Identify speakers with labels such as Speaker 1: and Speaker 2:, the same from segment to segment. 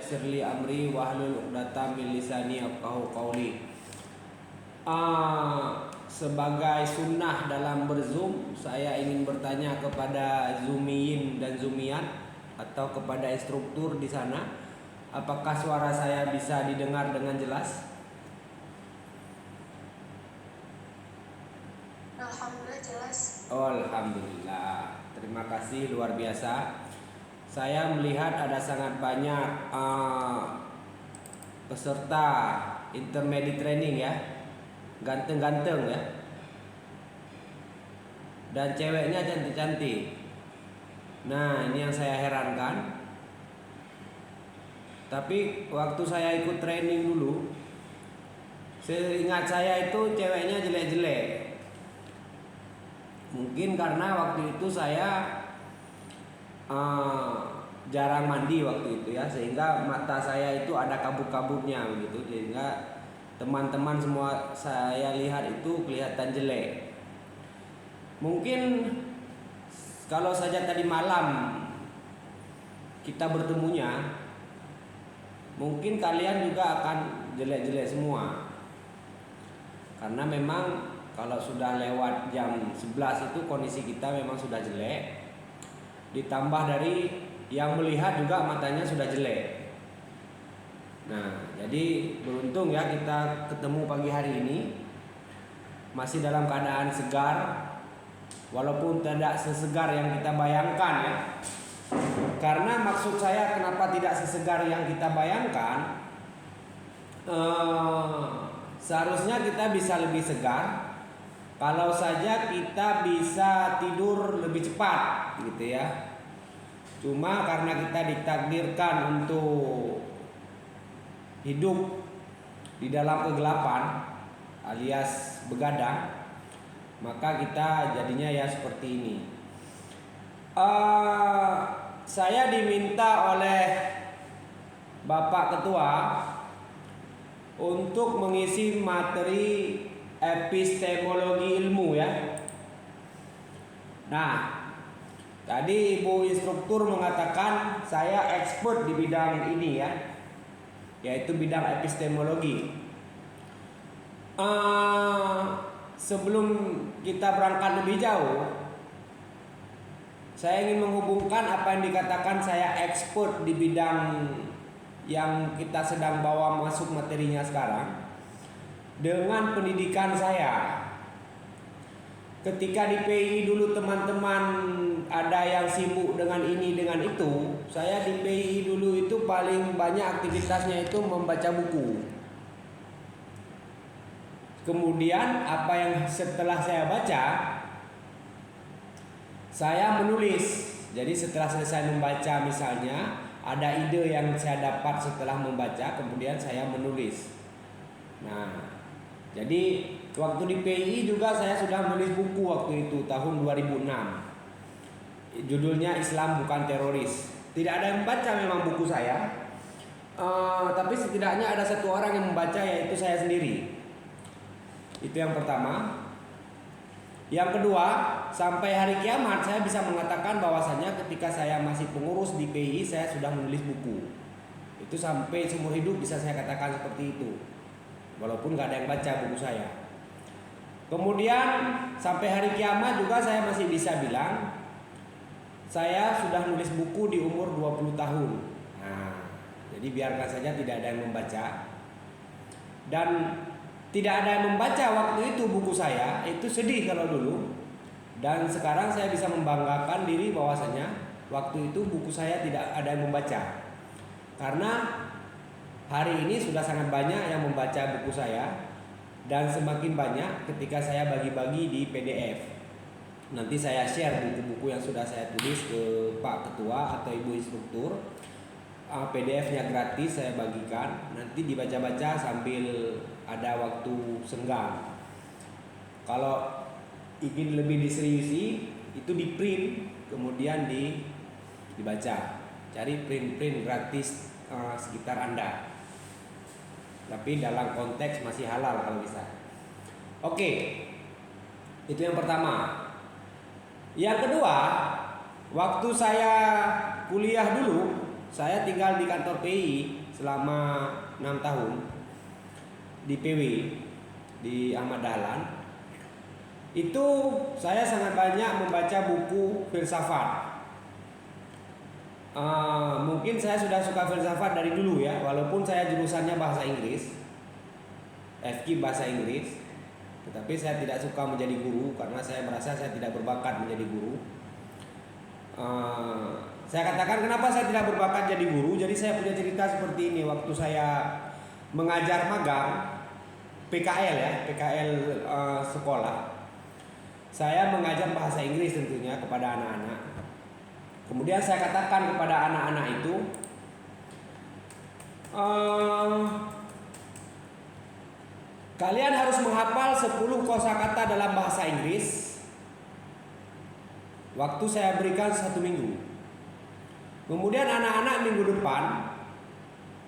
Speaker 1: yassir li amri wahlul 'uqdatam min lisani yafqahu qawli. Sebagai sunnah dalam berzoom, saya ingin bertanya kepada zoomiyin dan zoomiyat atau kepada instruktur di sana, apakah suara saya bisa didengar dengan jelas?
Speaker 2: Alhamdulillah jelas.
Speaker 1: Oh, alhamdulillah. Terima kasih, luar biasa. Saya melihat ada sangat banyak peserta intermediate training ya. Ganteng-ganteng ya. Dan ceweknya cantik-cantik. Nah, ini yang saya herankan. Tapi waktu saya ikut training dulu, seingat saya itu ceweknya jelek-jelek. Mungkin karena waktu itu saya jarang mandi waktu itu ya, sehingga mata saya itu ada kabut-kabutnya begitu, sehingga teman-teman semua saya lihat itu kelihatan jelek. Mungkin kalau saja tadi malam kita bertemunya, mungkin kalian juga akan jelek-jelek semua. Karena memang kalau sudah lewat jam 11 itu kondisi kita memang sudah jelek. Ditambah dari yang melihat juga matanya sudah jelek. Nah, jadi beruntung ya kita ketemu pagi hari ini masih dalam keadaan segar, walaupun tidak sesegar yang kita bayangkan ya. Karena maksud saya kenapa tidak sesegar yang kita bayangkan, seharusnya kita bisa lebih segar kalau saja kita bisa tidur lebih cepat gitu ya. Cuma karena kita ditakdirkan untuk hidup di dalam kegelapan alias begadang, maka kita jadinya ya seperti ini. Saya diminta oleh Bapak Ketua untuk mengisi materi epistemologi ilmu ya. Nah, tadi Ibu instruktur mengatakan saya expert di bidang ini ya, yaitu bidang epistemologi. Sebelum kita berangkat lebih jauh, saya ingin menghubungkan apa yang dikatakan saya expert di bidang yang kita sedang bawa masuk materinya sekarang dengan pendidikan saya. Ketika di PI dulu teman-teman ada yang sibuk dengan ini dengan itu, saya di PI dulu itu paling banyak aktivitasnya itu membaca buku. Kemudian apa yang setelah saya baca, saya menulis. Jadi setelah selesai membaca misalnya ada ide yang saya dapat setelah membaca, kemudian saya menulis. Nah, jadi waktu di PI juga saya sudah menulis buku waktu itu tahun 2006. Judulnya Islam Bukan Teroris. Tidak ada yang membaca memang buku saya, tapi setidaknya ada satu orang yang membaca, yaitu saya sendiri. Itu yang pertama. Yang kedua, sampai hari kiamat saya bisa mengatakan bahwasanya ketika saya masih pengurus di PI saya sudah menulis buku. Itu sampai seumur hidup bisa saya katakan seperti itu, walaupun gak ada yang baca buku saya. Kemudian sampai hari kiamat juga saya masih bisa bilang saya sudah nulis buku di umur 20 tahun. Nah, jadi biarkan saja tidak ada yang membaca. Dan tidak ada yang membaca waktu itu buku saya, itu sedih kalau dulu. Dan sekarang saya bisa membanggakan diri bahwasanya waktu itu buku saya tidak ada yang membaca. Karena hari ini sudah sangat banyak yang membaca buku saya, dan semakin banyak ketika saya bagi-bagi di PDF. Nanti saya share buku-buku yang sudah saya tulis ke Pak Ketua atau Ibu instruktur. PDF-nya gratis saya bagikan. Nanti dibaca-baca sambil ada waktu senggang. Kalau ingin lebih diseriusi, itu di print kemudian dibaca. Cari print-print gratis sekitar Anda. Tapi dalam konteks masih halal kalau bisa. Oke. Itu yang pertama. Yang kedua, waktu saya kuliah dulu, saya tinggal di kantor PI selama 6 tahun di PW di Ahmad Dahlan. Itu saya sangat banyak membaca buku filsafat. Mungkin saya sudah suka filsafat dari dulu ya, walaupun saya jurusannya bahasa Inggris, FK bahasa Inggris, tetapi saya tidak suka menjadi guru karena saya merasa saya tidak berbakat menjadi guru. Saya katakan kenapa saya tidak berbakat jadi guru. Jadi saya punya cerita seperti ini. Waktu saya mengajar magang PKL ya, PKL sekolah, saya mengajar bahasa Inggris tentunya kepada anak-anak. Kemudian saya katakan kepada anak-anak itu, kalian harus menghafal 10 kosakata dalam bahasa Inggris. Waktu saya berikan 1 minggu. Kemudian anak-anak minggu depan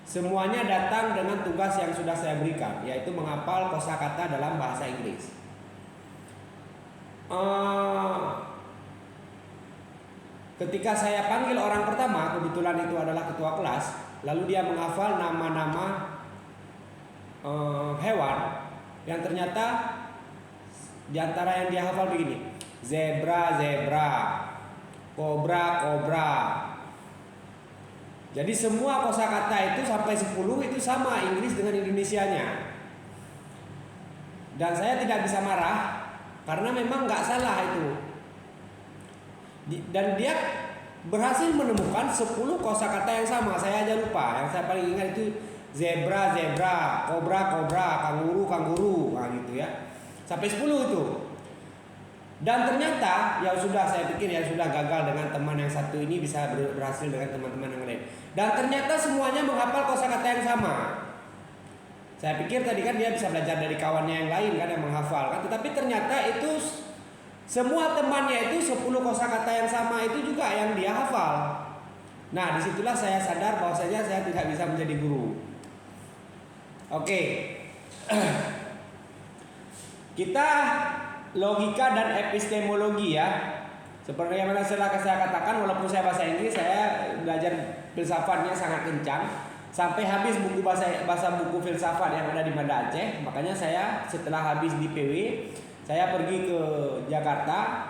Speaker 1: semuanya datang dengan tugas yang sudah saya berikan, yaitu menghafal kosakata dalam bahasa Inggris. Ketika saya panggil orang pertama, kebetulan itu adalah ketua kelas, lalu dia menghafal nama-nama hewan yang ternyata diantara yang dia hafal begini: zebra, zebra, kobra, kobra. Jadi semua kosakata itu sampai 10 itu sama Inggris dengan Indonesianya. Dan saya tidak bisa marah karena memang nggak salah itu. Dan dia berhasil menemukan 10 kosakata yang sama. Saya aja lupa. Yang saya paling ingat itu zebra, zebra, kobra, kobra, kanguru, kanguru, nah gitu ya. Sampai 10 itu. Dan ternyata ya sudah, saya pikir ya sudah, gagal dengan teman yang satu ini, bisa berhasil dengan teman-teman yang lain. Dan ternyata semuanya menghafal kosakata yang sama. Saya pikir tadi kan dia bisa belajar dari kawannya yang lain kan yang menghafal kan, tetapi ternyata itu semua temannya itu 10 kosakata yang sama itu juga yang dia hafal. Nah, disitulah saya sadar bahwasanya saya tidak bisa menjadi guru. Oke. Kita logika dan epistemologi ya. Seperti yang saya katakan, walaupun saya bahasa Inggris, saya belajar filsafatnya sangat kencang. Sampai habis buku bahasa buku filsafat yang ada di Banda Aceh. Makanya saya setelah habis di PW, saya pergi ke Jakarta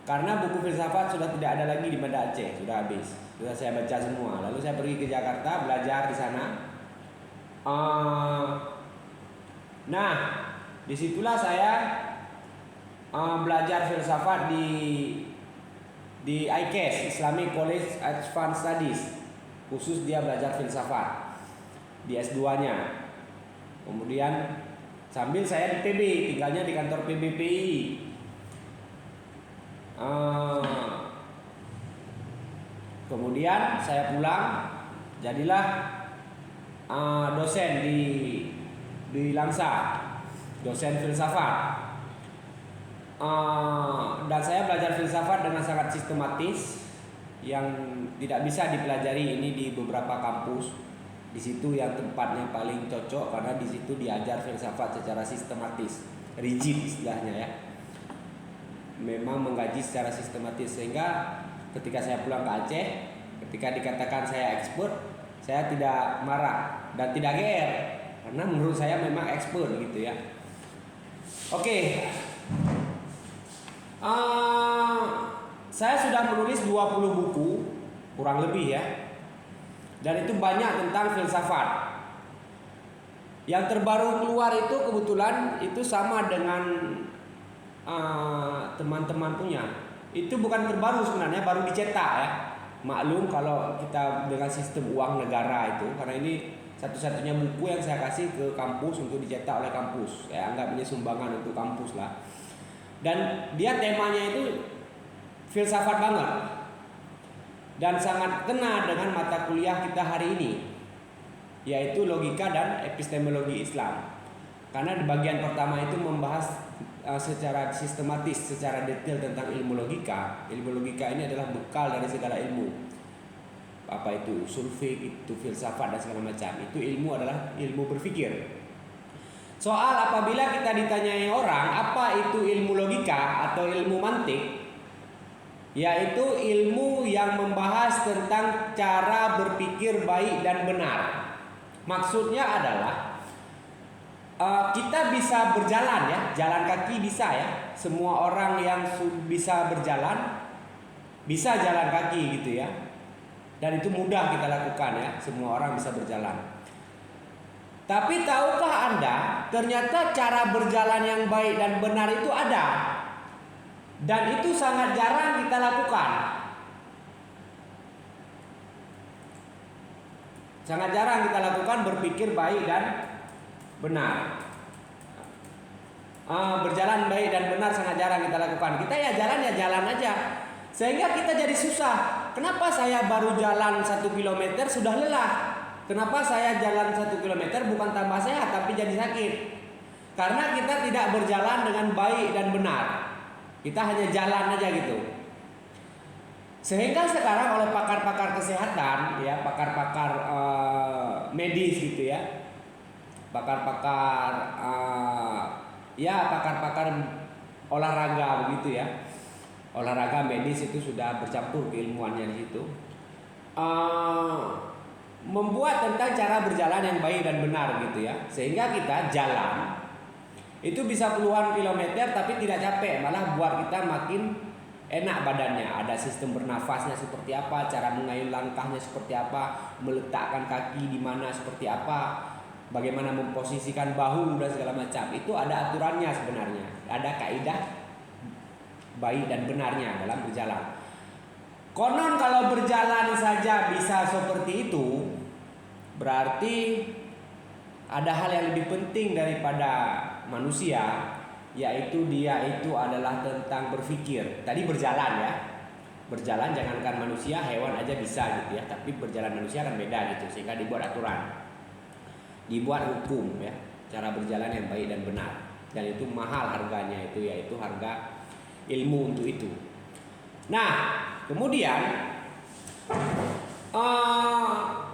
Speaker 1: karena buku filsafat sudah tidak ada lagi di Banda Aceh, sudah habis, sudah saya baca semua. Lalu saya pergi ke Jakarta belajar di sana. Nah, disitulah saya belajar filsafat di ICAS, Islamic College Advanced Studies, khusus dia belajar filsafat di S2-nya. Kemudian sambil saya di PB, tinggalnya di kantor PBPI. Kemudian saya pulang, jadilah dosen di Langsa, dosen filsafat. Dan saya belajar filsafat dengan sangat sistematis, yang tidak bisa dipelajari ini di beberapa kampus. Di situ yang tempatnya paling cocok karena di situ diajar filsafat secara sistematis, rigid istilahnya ya. Memang menggaji secara sistematis, sehingga ketika saya pulang ke Aceh, ketika dikatakan saya expert, saya tidak marah dan tidak GR karena menurut saya memang expert gitu ya. Oke. Saya sudah menulis 20 buku kurang lebih ya. Dan itu banyak tentang filsafat. Yang terbaru keluar itu kebetulan itu sama dengan teman-teman punya. Itu bukan terbaru sebenarnya, baru dicetak ya. Maklum kalau kita dengan sistem uang negara itu, karena ini satu-satunya buku yang saya kasih ke kampus untuk dicetak oleh kampus. Saya anggap ini sumbangan untuk kampus lah. Dan dia temanya itu filsafat banget. Dan sangat kena dengan mata kuliah kita hari ini, yaitu logika dan epistemologi Islam. Karena di bagian pertama itu membahas secara sistematis, secara detail tentang ilmu logika. Ilmu logika ini adalah bekal dari segala ilmu. Apa itu usul fiqh, itu filsafat dan segala macam. Itu ilmu adalah ilmu berpikir. Soal apabila kita ditanyai orang apa itu ilmu logika atau ilmu mantik, yaitu ilmu yang membahas tentang cara berpikir baik dan benar. Maksudnya adalah kita bisa berjalan ya, jalan kaki bisa ya. Semua orang yang bisa berjalan bisa jalan kaki gitu ya. Dan itu mudah kita lakukan ya, semua orang bisa berjalan. Tapi tahukah Anda, ternyata cara berjalan yang baik dan benar itu ada. Dan itu sangat jarang kita lakukan. Sangat jarang kita lakukan berpikir baik dan benar. Berjalan baik dan benar sangat jarang kita lakukan. Kita ya jalan aja. Sehingga kita jadi susah. Kenapa saya baru jalan 1 kilometer sudah lelah? Kenapa saya jalan 1 kilometer bukan tambah sehat tapi jadi sakit? Karena kita tidak berjalan dengan baik dan benar. Kita hanya jalan aja gitu. Sehingga sekarang oleh pakar-pakar kesehatan, ya pakar-pakar medis gitu ya, pakar-pakar pakar-pakar olahraga begitu ya, olahraga medis itu sudah bercampur keilmuannya di situ, membuat tentang cara berjalan yang baik dan benar gitu ya, sehingga kita jalan itu bisa puluhan kilometer tapi tidak capek, malah buat kita makin enak badannya. Ada sistem bernafasnya seperti apa, cara mengayun langkahnya seperti apa, meletakkan kaki di mana seperti apa, bagaimana memposisikan bahu dan segala macam. Itu ada aturannya sebenarnya, ada kaidah baik dan benarnya dalam berjalan. Konon kalau berjalan saja bisa seperti itu, berarti ada hal yang lebih penting daripada manusia, yaitu dia itu adalah tentang berpikir. Tadi berjalan ya, berjalan jangankan manusia, hewan aja bisa gitu ya, tapi berjalan manusia kan beda gitu, sehingga dibuat aturan, dibuat hukum ya, cara berjalan yang baik dan benar. Dan itu mahal harganya, itu yaitu harga ilmu untuk itu. Nah kemudian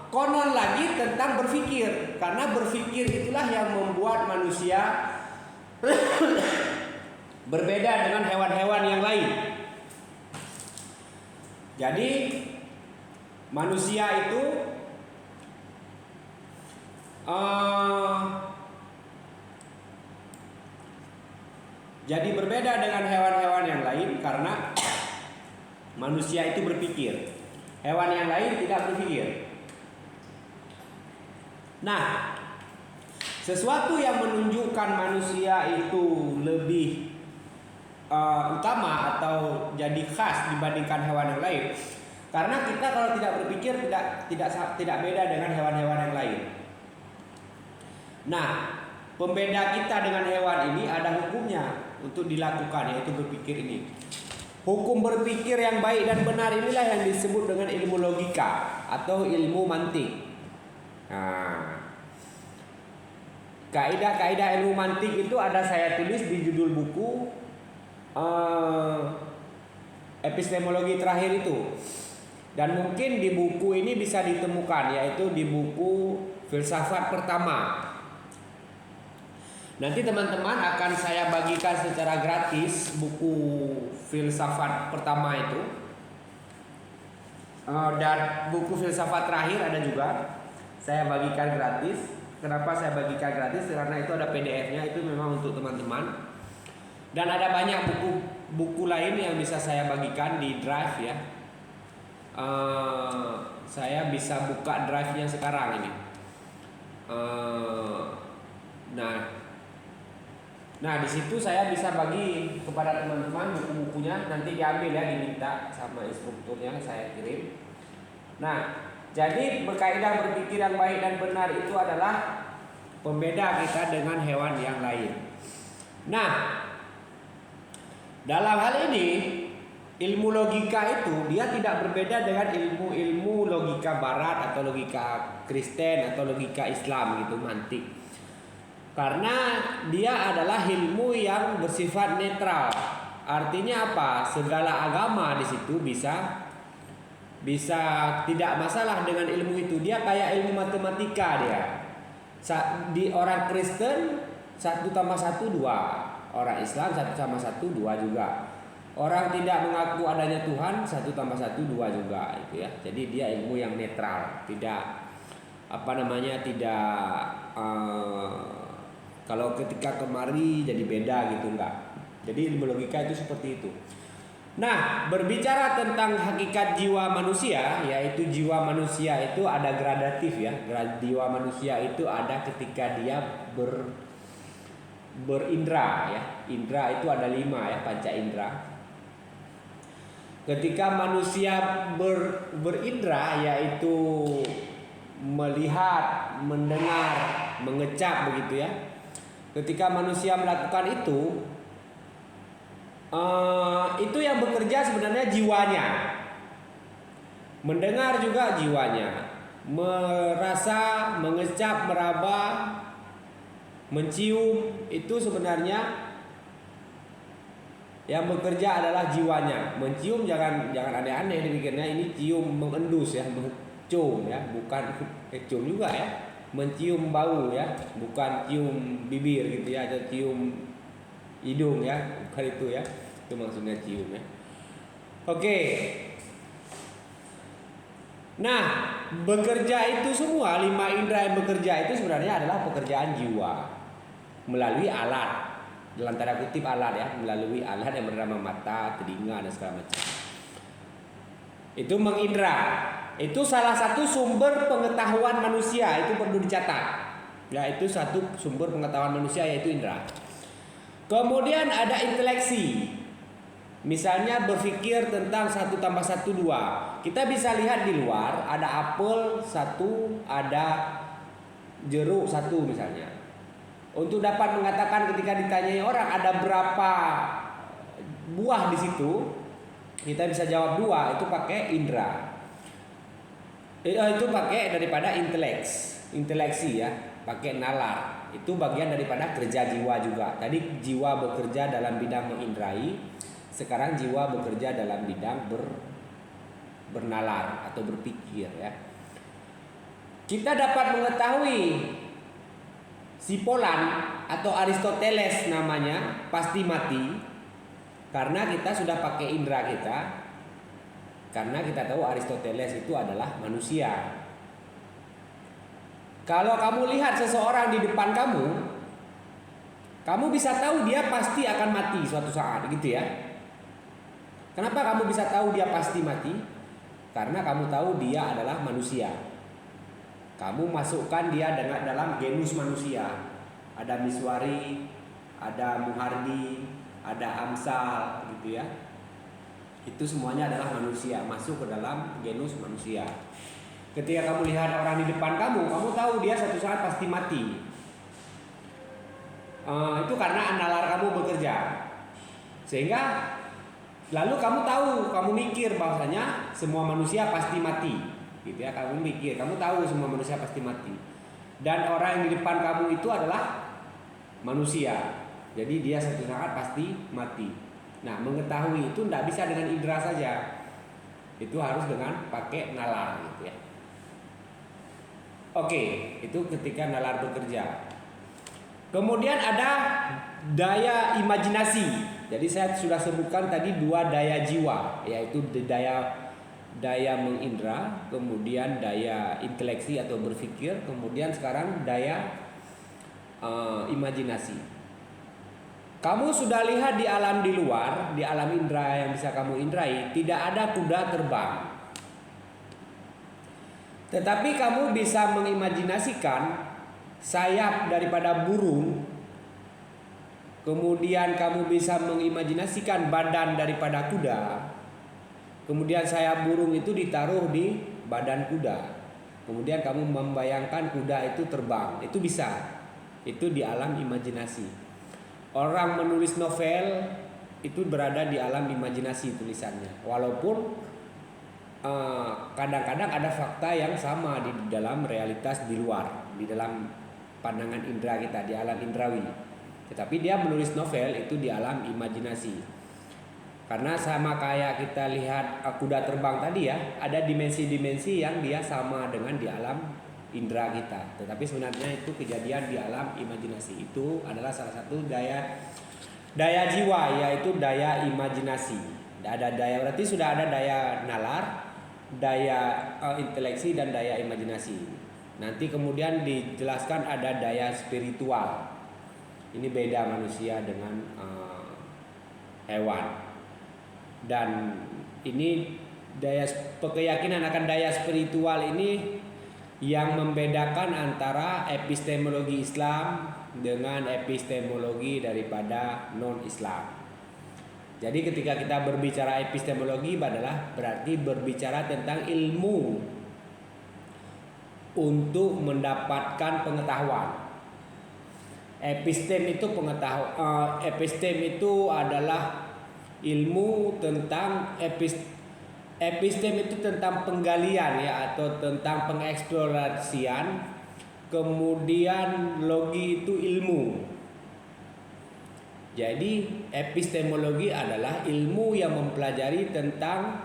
Speaker 1: konon lagi tentang berpikir, karena berpikir itulah yang membuat manusia berbeda dengan hewan-hewan yang lain. Jadi manusia itu jadi berbeda dengan hewan-hewan yang lain karena manusia itu berpikir, hewan yang lain tidak berpikir. Nah, sesuatu yang menunjukkan manusia itu lebih utama atau jadi khas dibandingkan hewan yang lain, karena kita kalau tidak berpikir tidak beda dengan hewan-hewan yang lain. Nah, pembeda kita dengan hewan ini ada hukumnya untuk dilakukan, yaitu berpikir ini. Hukum berpikir yang baik dan benar inilah yang disebut dengan ilmu logika atau ilmu mantik. Nah, kaidah-kaidah ilmu mantik itu ada saya tulis di judul buku epistemologi terakhir itu, dan mungkin di buku ini bisa ditemukan, yaitu di buku filsafat pertama. Nanti teman-teman akan saya bagikan secara gratis buku filsafat pertama itu, dan buku filsafat terakhir ada juga saya bagikan gratis. Kenapa saya bagikan gratis? Karena itu ada PDF-nya, itu memang untuk teman-teman. Dan ada banyak buku lain yang bisa saya bagikan di drive ya. Saya bisa buka drive-nya sekarang ini. Nah di situ saya bisa bagi kepada teman-teman buku-bukunya, nanti diambil ya, diminta sama instrukturnya, saya kirim. Nah, jadi berkaidah berpikir yang baik dan benar itu adalah pembeda kita dengan hewan yang lain. Nah, dalam hal ini ilmu logika itu dia tidak berbeda dengan ilmu-ilmu logika barat atau logika Kristen atau logika Islam gitu, mantik. Karena dia adalah ilmu yang bersifat netral. Artinya apa? Segala agama di situ bisa tidak masalah dengan ilmu itu. Dia kayak ilmu matematika dia. Di orang Kristen 1 tambah 1 2, orang Islam 1 tambah 1 2 juga. Orang tidak mengaku adanya Tuhan, 1 tambah 1 2 juga itu ya. Jadi dia ilmu yang netral, tidak tidak kalau ketika kemari jadi beda gitu, enggak. Jadi ilmu logika itu seperti itu. Nah, berbicara tentang hakikat jiwa manusia, yaitu jiwa manusia itu ada gradatif ya. Jiwa manusia itu ada ketika dia berindra ya. Indra itu ada 5 ya, panca indra. Ketika manusia berindra, yaitu melihat, mendengar, mengecap begitu ya. Ketika manusia melakukan itu yang bekerja sebenarnya jiwanya. Mendengar juga jiwanya. Merasa, mengecap, meraba, mencium, itu sebenarnya yang bekerja adalah jiwanya. Mencium jangan aneh-aneh dipikirnya ini cium mengendus ya, mencium ya, bukan cium juga ya. Mencium bau ya, bukan cium bibir gitu ya, atau cium hidung ya, bukan itu ya. Itu maksudnya cium ya. Oke. Nah, bekerja itu semua 5 indera yang bekerja itu sebenarnya adalah pekerjaan jiwa melalui alat. Dalam tanda kutip alat ya, melalui alat yang bernama mata, telinga dan segala macam. Itu mengindra. Itu salah satu sumber pengetahuan manusia, itu perlu dicatat. Ya, itu satu sumber pengetahuan manusia yaitu indra. Kemudian ada inteleksi. Misalnya berpikir tentang 1 tambah 1 2. Kita bisa lihat di luar ada apel 1, ada jeruk 1 misalnya. Untuk dapat mengatakan ketika ditanyai orang ada berapa buah di situ, kita bisa jawab 2, itu pakai indra. Itu pakai daripada inteleksi ya, pakai nalar. Itu bagian daripada kerja jiwa juga. Tadi jiwa bekerja dalam bidang mengindrai, sekarang jiwa bekerja dalam bidang bernalar atau berpikir ya. Kita dapat mengetahui si Polan atau Aristoteles namanya pasti mati karena kita sudah pakai indera kita. Karena kita tahu Aristoteles itu adalah manusia. Kalau kamu lihat seseorang di depan kamu bisa tahu dia pasti akan mati suatu saat, gitu ya. Kenapa kamu bisa tahu dia pasti mati? Karena kamu tahu dia adalah manusia. Kamu masukkan dia dalam genus manusia. Ada Miswari, ada Muhardi, ada Amsal, gitu ya. Itu semuanya adalah manusia, masuk ke dalam genus manusia. Ketika kamu lihat orang di depan kamu tahu dia suatu saat pasti mati. Itu karena nalar kamu bekerja. Sehingga lalu kamu mikir bahwasanya semua manusia pasti mati, gitu ya. Kamu mikir, kamu tahu semua manusia pasti mati. Dan orang yang di depan kamu itu adalah manusia. Jadi dia suatu saat pasti mati. Nah, mengetahui itu tidak bisa dengan indera saja. Itu harus dengan pakai nalar gitu ya. Oke, itu ketika nalar bekerja. Kemudian ada daya imajinasi. Jadi saya sudah sebutkan tadi 2 daya jiwa, yaitu daya mengindra, kemudian daya inteleksi atau berpikir, kemudian sekarang daya imajinasi. Kamu sudah lihat di alam di luar, di alam indera yang bisa kamu indrai, tidak ada kuda terbang. Tetapi kamu bisa mengimajinasikan sayap daripada burung. Kemudian kamu bisa mengimajinasikan badan daripada kuda. Kemudian sayap burung itu ditaruh di badan kuda. Kemudian kamu membayangkan kuda itu terbang. Itu bisa. Itu di alam imajinasi. Orang menulis novel itu berada di alam imajinasi tulisannya. Walaupun kadang-kadang ada fakta yang sama di dalam realitas di luar, di dalam pandangan indera kita, di alam indrawi. Tetapi dia menulis novel itu di alam imajinasi. Karena sama kayak kita lihat kuda terbang tadi ya, ada dimensi-dimensi yang dia sama dengan di alam indera kita. Tetapi sebenarnya itu kejadian di alam imajinasi. Itu adalah salah satu daya Daya jiwa yaitu daya imajinasi. Ada daya, berarti sudah ada daya nalar, daya inteleksi dan daya imajinasi. Nanti kemudian dijelaskan ada daya spiritual. Ini beda manusia dengan hewan. Dan ini daya keyakinan akan daya spiritual ini yang membedakan antara epistemologi Islam dengan epistemologi daripada non-Islam. Jadi ketika kita berbicara epistemologi adalah berarti berbicara tentang ilmu untuk mendapatkan pengetahuan. Epistem itu adalah ilmu tentang epistem itu tentang penggalian ya, atau tentang pengeksplorasian. Kemudian logi itu ilmu. Jadi epistemologi adalah ilmu yang mempelajari tentang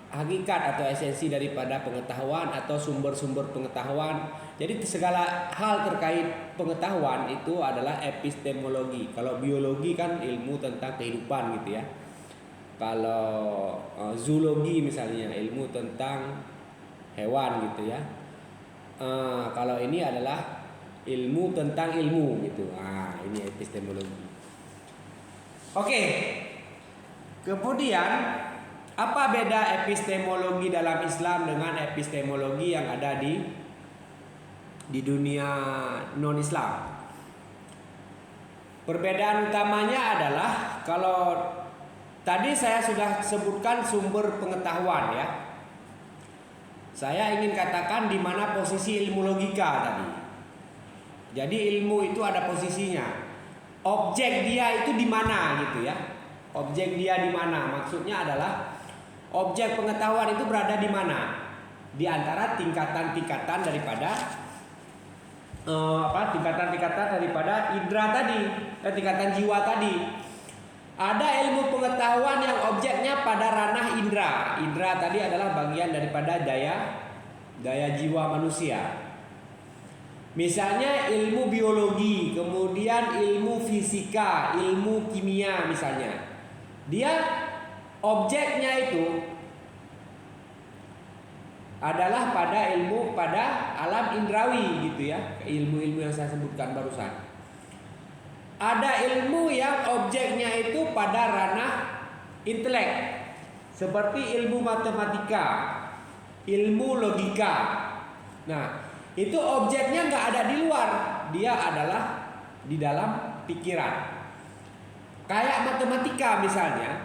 Speaker 1: hakikat atau esensi daripada pengetahuan atau sumber-sumber pengetahuan. Jadi segala hal terkait pengetahuan itu adalah epistemologi. Kalau biologi kan ilmu tentang kehidupan gitu ya. Kalau zoologi misalnya ilmu tentang hewan gitu ya. Kalau ini adalah ilmu tentang ilmu gitu. Ini epistemologi. Oke. Kemudian apa beda epistemologi dalam Islam dengan epistemologi yang ada di dunia non-Islam? Perbedaan utamanya adalah kalau tadi saya sudah sebutkan sumber pengetahuan ya. Saya ingin katakan di mana posisi ilmu logika tadi. Jadi ilmu itu ada posisinya. Objek dia itu di mana gitu ya. Objek dia di mana? Maksudnya adalah objek pengetahuan itu berada di mana? Di antara tingkatan-tingkatan daripada tingkatan-tingkatan daripada indera tadi, tingkatan jiwa tadi. Ada ilmu pengetahuan yang objeknya pada ranah indera. Indera tadi adalah bagian daripada daya jiwa manusia. Misalnya ilmu biologi, kemudian ilmu fisika, ilmu kimia misalnya. Dia objeknya itu adalah pada alam indrawi gitu ya. Ilmu-ilmu yang saya sebutkan barusan. Ada ilmu yang objeknya itu pada ranah intelek, seperti ilmu matematika, ilmu logika. Nah, itu objeknya nggak ada di luar, dia adalah di dalam pikiran. Kayak matematika misalnya,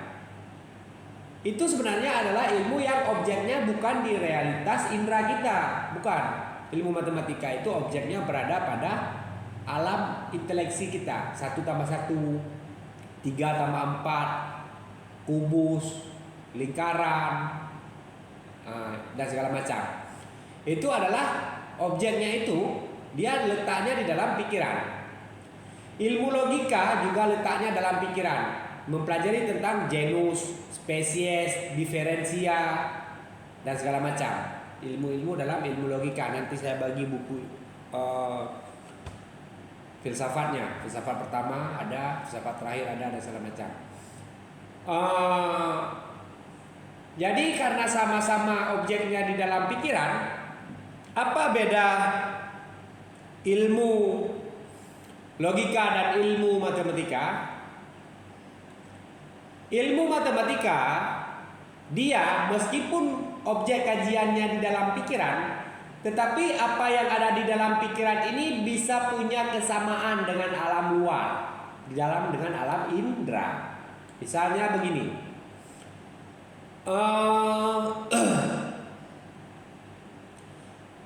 Speaker 1: itu sebenarnya adalah ilmu yang objeknya bukan di realitas indera kita, bukan. Ilmu matematika itu objeknya berada pada alam inteleksi kita. 1 tambah 1, 3 tambah 4, kubus, lingkaran, dan segala macam. Itu adalah objeknya itu, dia letaknya di dalam pikiran. Ilmu logika juga letaknya dalam pikiran, mempelajari tentang genus, spesies, diferensia, dan segala macam. Ilmu-ilmu dalam ilmu logika. Nanti saya bagi buku filsafatnya. Filsafat pertama ada, filsafat terakhir ada, dan segala macam. Jadi karena sama-sama objeknya di dalam pikiran, apa beda ilmu logika dan ilmu matematika? Ilmu matematika dia meskipun objek kajiannya di dalam pikiran, tetapi apa yang ada di dalam pikiran ini bisa punya kesamaan dengan alam luar, dengan alam indera. Misalnya begini,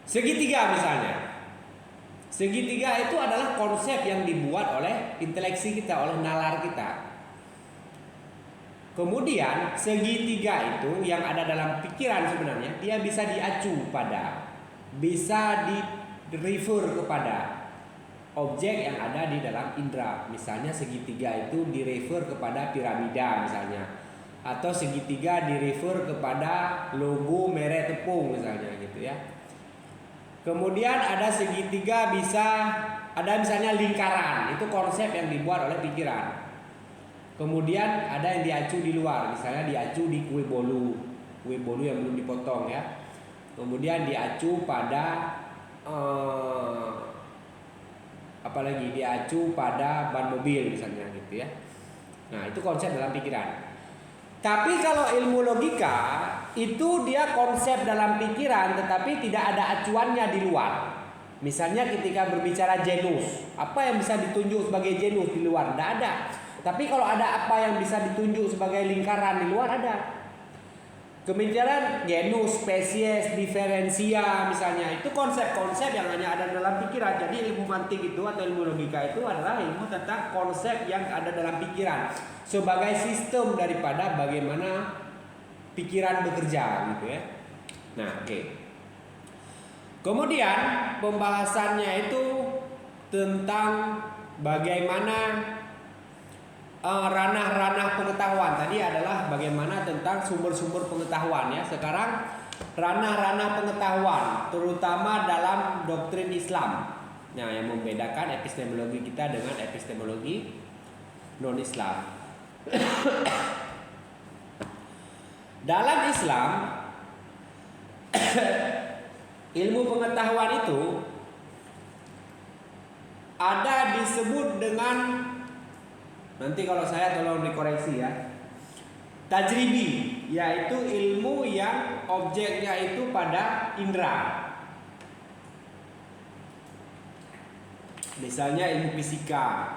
Speaker 1: segitiga misalnya. Segitiga itu adalah konsep yang dibuat oleh inteleksi kita, oleh nalar kita. Kemudian segitiga itu yang ada dalam pikiran sebenarnya dia bisa diacu pada, bisa di-refer kepada objek yang ada di dalam indera. Misalnya segitiga itu di-refer kepada piramida misalnya, atau segitiga di-refer kepada logo merek tepung misalnya gitu ya. Kemudian ada segitiga bisa Ada misalnya lingkaran, itu konsep yang dibuat oleh pikiran. Kemudian ada yang diacu di luar, misalnya diacu di kue bolu yang belum dipotong ya. Kemudian diacu pada apalagi diacu pada ban mobil misalnya gitu ya. Nah itu konsep dalam pikiran. Tapi kalau ilmu logika itu dia konsep dalam pikiran, tetapi tidak ada acuannya di luar. Misalnya ketika berbicara genus, apa yang bisa ditunjuk sebagai genus di luar? Tidak ada. Tapi kalau ada apa yang bisa ditunjuk sebagai lingkaran di luar, ada. Kemudian genus, spesies, diferensia misalnya, itu konsep-konsep yang hanya ada dalam pikiran. Jadi ilmu mantik itu atau ilmu logika itu adalah ilmu tentang konsep yang ada dalam pikiran sebagai sistem daripada bagaimana pikiran bekerja gitu ya. Nah, oke. Kemudian pembahasannya itu tentang bagaimana ranah-ranah pengetahuan. Tadi adalah bagaimana tentang sumber-sumber pengetahuan ya. Sekarang ranah-ranah pengetahuan terutama dalam doktrin Islam. Nah, yang membedakan epistemologi kita dengan epistemologi non-Islam. Dalam Islam ilmu pengetahuan itu ada disebut dengan, nanti kalau saya tolong dikoreksi ya, tajribi, yaitu ilmu yang objeknya itu pada indera. Misalnya ilmu fisika,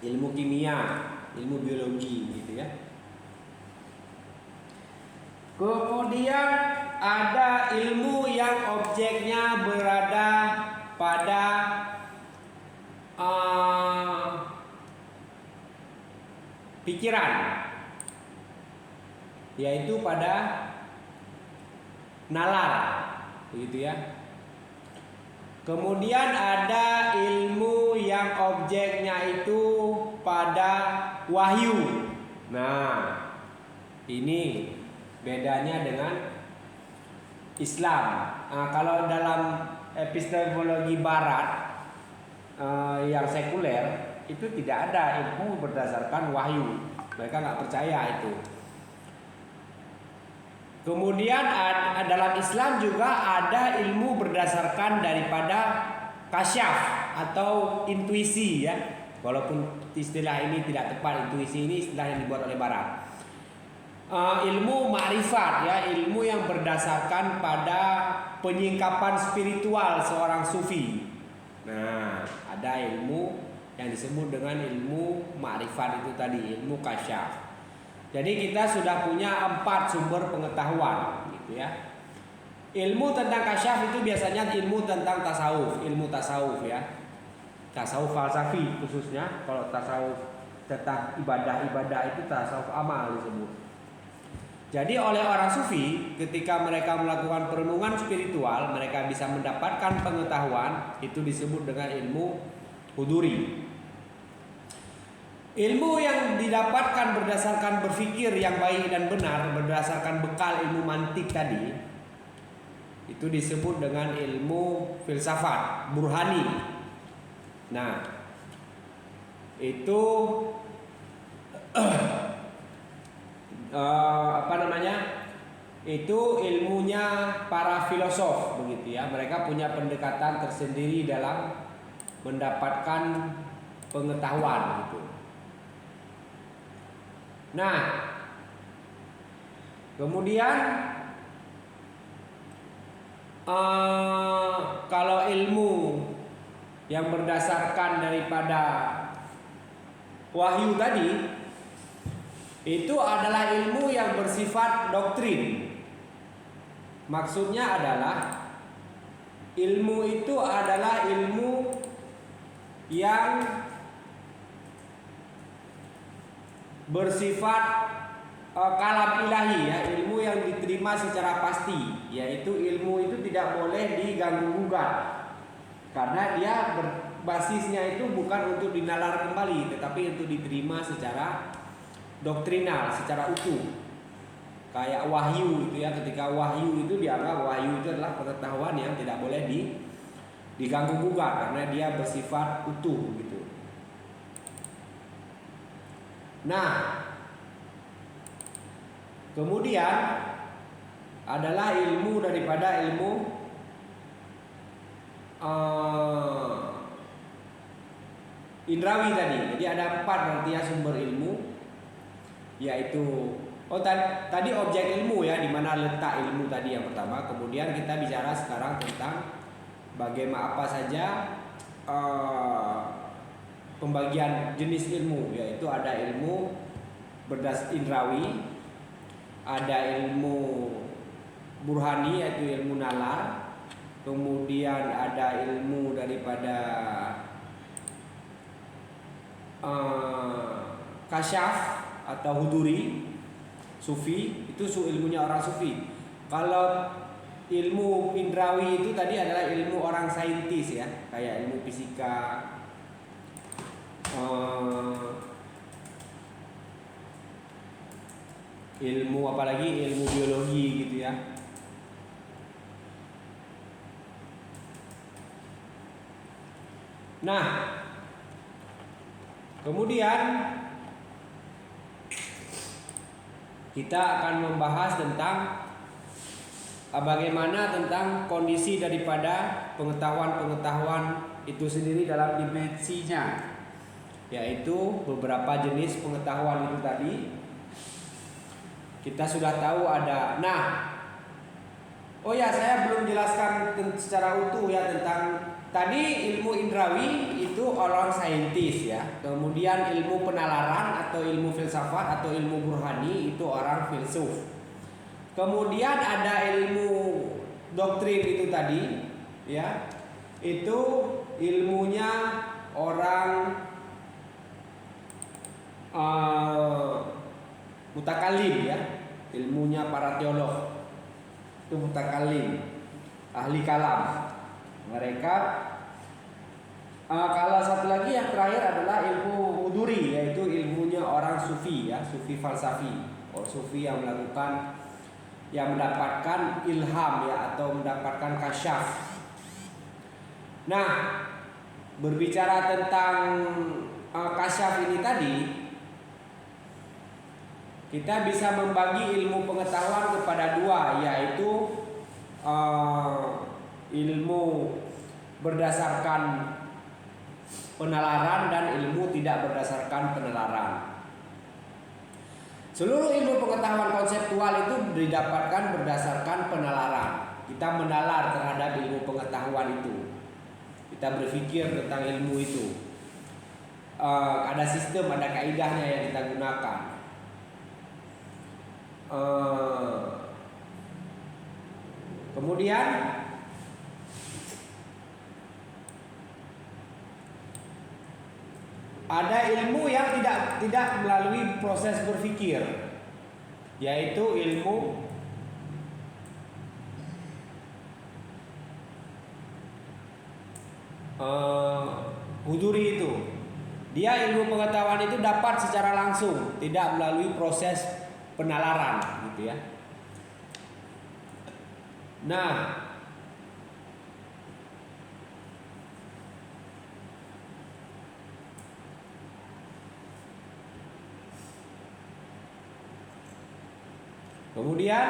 Speaker 1: ilmu kimia, ilmu biologi gitu ya. Kemudian ada ilmu yang objeknya berada pada pikiran, yaitu pada nalar, begitu ya. Kemudian ada ilmu yang objeknya itu pada wahyu. Nah, ini bedanya dengan Islam. Kalau dalam epistemologi Barat yang sekuler itu tidak ada ilmu berdasarkan wahyu. Mereka nggak percaya itu. Kemudian dalam Islam juga ada ilmu berdasarkan daripada kasyaf atau intuisi ya. Walaupun istilah ini tidak tepat, intuisi ini istilah yang dibuat oleh Barat. Ilmu ma'rifat ya, ilmu yang berdasarkan pada penyingkapan spiritual seorang sufi. Nah, ada ilmu yang disebut dengan ilmu ma'rifat itu tadi, ilmu kasyaf. Jadi kita sudah punya 4 sumber pengetahuan gitu ya. Ilmu tentang kasyaf itu biasanya ilmu tentang tasawuf, ilmu tasawuf ya. Tasawuf falsafi khususnya. Kalau tasawuf tentang ibadah-ibadah itu tasawuf amal disebut. Jadi oleh orang sufi ketika mereka melakukan perenungan spiritual, mereka bisa mendapatkan pengetahuan, itu disebut dengan ilmu huduri. Ilmu yang didapatkan berdasarkan berpikir yang baik dan benar, berdasarkan bekal ilmu mantik tadi, itu disebut dengan ilmu filsafat, burhani. Nah, itu itu ilmunya para filosof begitu ya. Mereka punya pendekatan tersendiri dalam mendapatkan pengetahuan gitu. Nah, kemudian kalau ilmu yang berdasarkan daripada wahyu tadi, itu adalah ilmu yang bersifat doktrin. Maksudnya adalah ilmu itu adalah ilmu yang bersifat kalam ilahi ya, ilmu yang diterima secara pasti, yaitu ilmu itu tidak boleh diganggu-gugat karena dia basisnya itu bukan untuk dinalar kembali, tetapi untuk diterima secara doktrinal, secara utuh. Kayak wahyu itu ya, ketika wahyu itu dianggap wahyu itu adalah pengetahuan yang tidak boleh diganggu gugat karena dia bersifat utuh gitu. Nah, kemudian adalah ilmu daripada ilmu indrawi tadi. Jadi ada 4 berarti ya sumber ilmu, yaitu tadi objek ilmu ya, di mana letak ilmu tadi yang pertama. Kemudian kita bicara sekarang tentang bagaimana apa saja pembagian jenis ilmu, yaitu ada ilmu berdas indrawi, ada ilmu burhani yaitu ilmu nalar, kemudian ada ilmu daripada kasyaf atau huduri, sufi, itu ilmunya orang sufi. Kalau ilmu indrawi itu tadi adalah ilmu orang saintis ya, kayak ilmu fisika, ilmu apalagi ilmu biologi gitu ya. Nah, kemudian kita akan membahas tentang bagaimana tentang kondisi daripada pengetahuan itu sendiri dalam dimensinya, yaitu beberapa jenis pengetahuan itu tadi kita sudah tahu ada. Nah, oh ya, saya belum jelaskan secara utuh ya tentang tadi ilmu indrawi itu orang saintis ya. Kemudian ilmu penalaran atau ilmu filsafat atau ilmu burhani itu orang filsuf. Kemudian ada ilmu doktrin itu tadi ya. Itu ilmunya orang mutakalim ya. Ilmunya para teolog. Itu mutakalim, ahli kalam. Mereka kalau satu lagi yang terakhir adalah ilmu huduri, yaitu ilmunya orang sufi ya, sufi falsafi, orang sufi yang mendapatkan ilham ya, atau mendapatkan kasyaf. Nah, berbicara tentang kasyaf ini tadi, kita bisa membagi ilmu pengetahuan kepada 2, yaitu ilmu berdasarkan penalaran dan ilmu tidak berdasarkan penalaran. Seluruh ilmu pengetahuan konseptual itu didapatkan berdasarkan penalaran. Kita menalar terhadap ilmu pengetahuan itu. Kita berpikir tentang ilmu itu. Ada sistem, ada kaidahnya yang kita gunakan. Kemudian ada ilmu yang tidak melalui proses berpikir, yaitu ilmu huduri itu. Dia ilmu pengetahuan itu dapat secara langsung, tidak melalui proses penalaran gitu ya. Nah, kemudian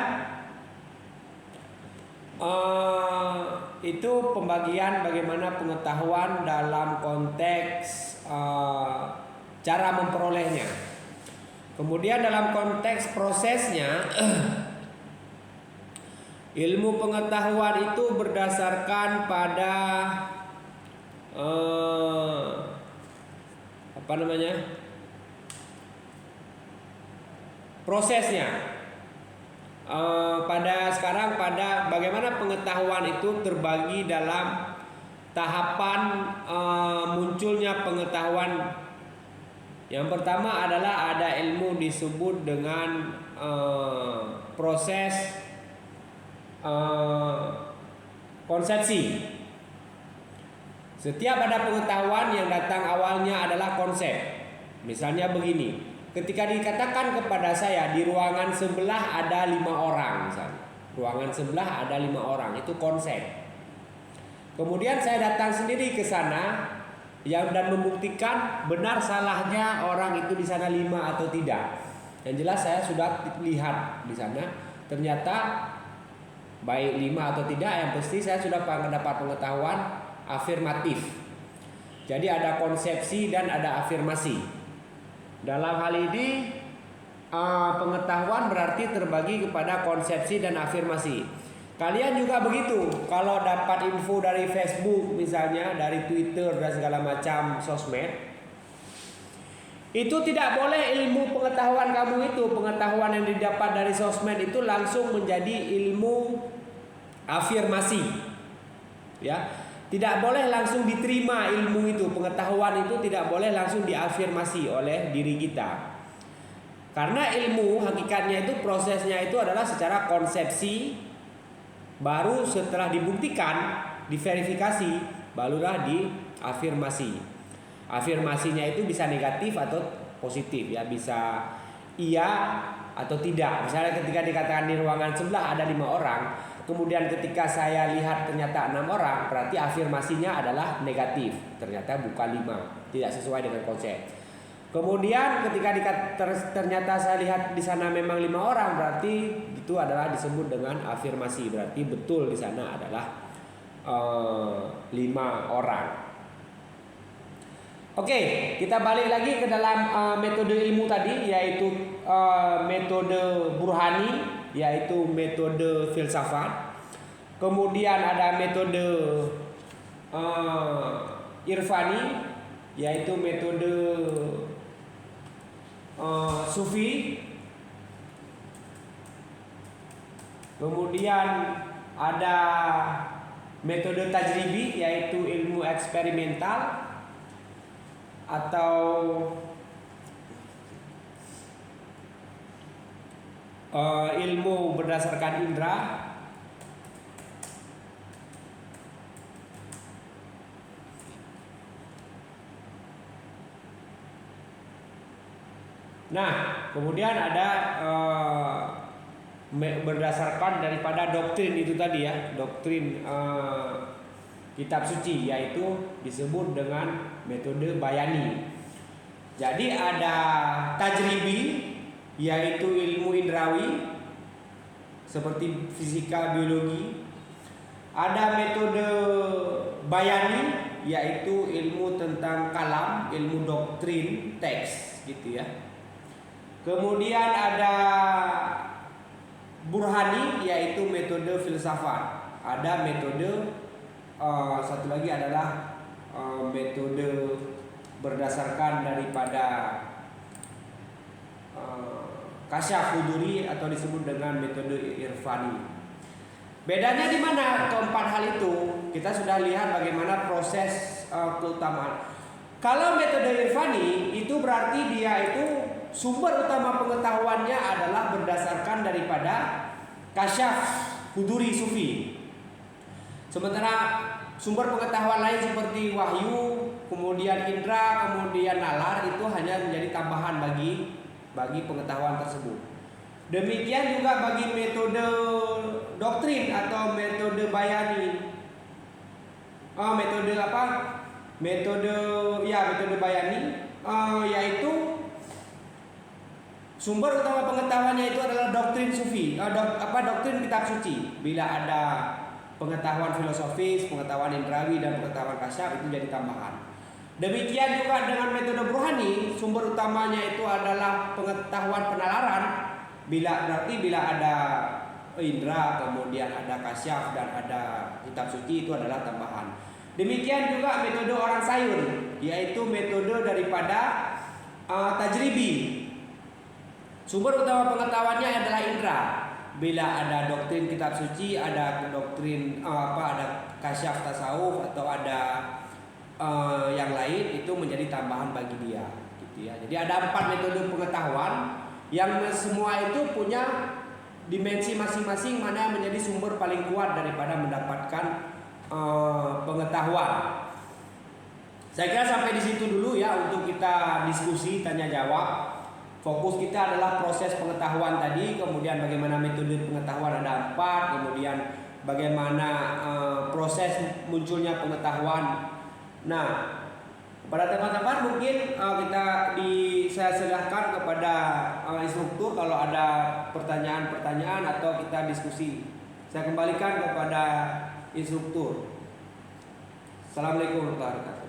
Speaker 1: itu pembagian bagaimana pengetahuan dalam konteks cara memperolehnya. Kemudian dalam konteks prosesnya, ilmu pengetahuan itu berdasarkan pada prosesnya. Pada bagaimana pengetahuan itu terbagi dalam tahapan munculnya pengetahuan. Yang pertama adalah ada ilmu disebut dengan proses konsepsi. Setiap ada pengetahuan yang datang awalnya adalah konsep. Misalnya begini, ketika dikatakan kepada saya di ruangan sebelah ada 5 orang misalnya. Ruangan sebelah ada 5 orang, itu konsep. Kemudian saya datang sendiri ke sana dan membuktikan benar salahnya orang itu di sana 5 atau tidak. Yang jelas saya sudah lihat di sana ternyata baik 5 atau tidak, yang pasti saya sudah dapat pengetahuan afirmatif. Jadi ada konsepsi dan ada afirmasi. Dalam hal ini pengetahuan berarti terbagi kepada konsepsi dan afirmasi. Kalian juga begitu. Kalau dapat info dari Facebook misalnya, dari Twitter dan segala macam sosmed, itu tidak boleh ilmu pengetahuan kamu itu, pengetahuan yang didapat dari sosmed itu langsung menjadi ilmu afirmasi. Ya, tidak boleh langsung diterima ilmu itu, pengetahuan itu tidak boleh langsung diafirmasi oleh diri kita. Karena ilmu hakikatnya itu prosesnya itu adalah secara konsepsi, baru setelah dibuktikan, diverifikasi, barulah diafirmasi. Afirmasinya itu bisa negatif atau positif ya, bisa iya atau tidak. Misalnya ketika dikatakan di ruangan sebelah ada 5 orang, kemudian ketika saya lihat ternyata 6 orang, berarti afirmasinya adalah negatif. Ternyata bukan 5, tidak sesuai dengan konsep. Kemudian ketika ternyata saya lihat di sana memang 5 orang, berarti itu adalah disebut dengan afirmasi. Berarti betul di sana adalah 5 orang. Oke, kita balik lagi ke dalam metode ilmu tadi, yaitu metode burhani, yaitu metode filsafat. Kemudian ada metode irfani, yaitu metode sufi. Kemudian ada metode tajribi, yaitu ilmu eksperimental atau ilmu berdasarkan indera. Nah, kemudian ada berdasarkan daripada doktrin itu tadi ya, doktrin kitab suci, yaitu disebut dengan metode bayani. Jadi ada tajribi, yaitu ilmu indrawi seperti fisika, biologi. Ada metode bayani, yaitu ilmu tentang kalam, ilmu doktrin teks gitu ya. Kemudian ada burhani, yaitu metode filsafat. Ada metode satu lagi adalah metode berdasarkan daripada kasyaf huduri atau disebut dengan metode irfani. Bedanya di mana keempat hal itu? Kita sudah lihat bagaimana proses keutamaan. Kalau metode irfani itu berarti dia itu sumber utama pengetahuannya adalah berdasarkan daripada kasyaf huduri sufi. Sementara sumber pengetahuan lain seperti wahyu, kemudian indra, kemudian nalar itu hanya menjadi tambahan bagi pengetahuan tersebut. Demikian juga bagi metode doktrin atau metode bayani. Metode bayani, yaitu sumber utama pengetahuannya itu adalah doktrin sufi, doktrin kitab suci. Bila ada pengetahuan filosofis, pengetahuan indrawi dan pengetahuan kasyaf, itu jadi tambahan. Demikian juga dengan metode burhani, sumber utamanya itu adalah pengetahuan penalaran. Bila ada indra, kemudian ada kasyaf dan ada kitab suci, itu adalah tambahan. Demikian juga metode orang sayun, yaitu metode daripada tajribi. Sumber utama pengetahuannya adalah indra. Bila ada doktrin kitab suci, ada doktrin ada kasyaf tasawuf atau ada yang lain, itu menjadi tambahan bagi dia, gitu ya. Jadi ada 4 metode pengetahuan yang semua itu punya dimensi masing-masing, mana yang menjadi sumber paling kuat daripada mendapatkan pengetahuan. Saya kira sampai di situ dulu ya untuk kita diskusi tanya jawab. Fokus kita adalah proses pengetahuan tadi, kemudian bagaimana metode pengetahuan ada 4, kemudian bagaimana proses munculnya pengetahuan. Nah, pada teman-teman mungkin saya serahkan kepada instruktur kalau ada pertanyaan-pertanyaan atau kita diskusi. Saya kembalikan kepada instruktur. Assalamualaikum warahmatullahi wabarakatuh.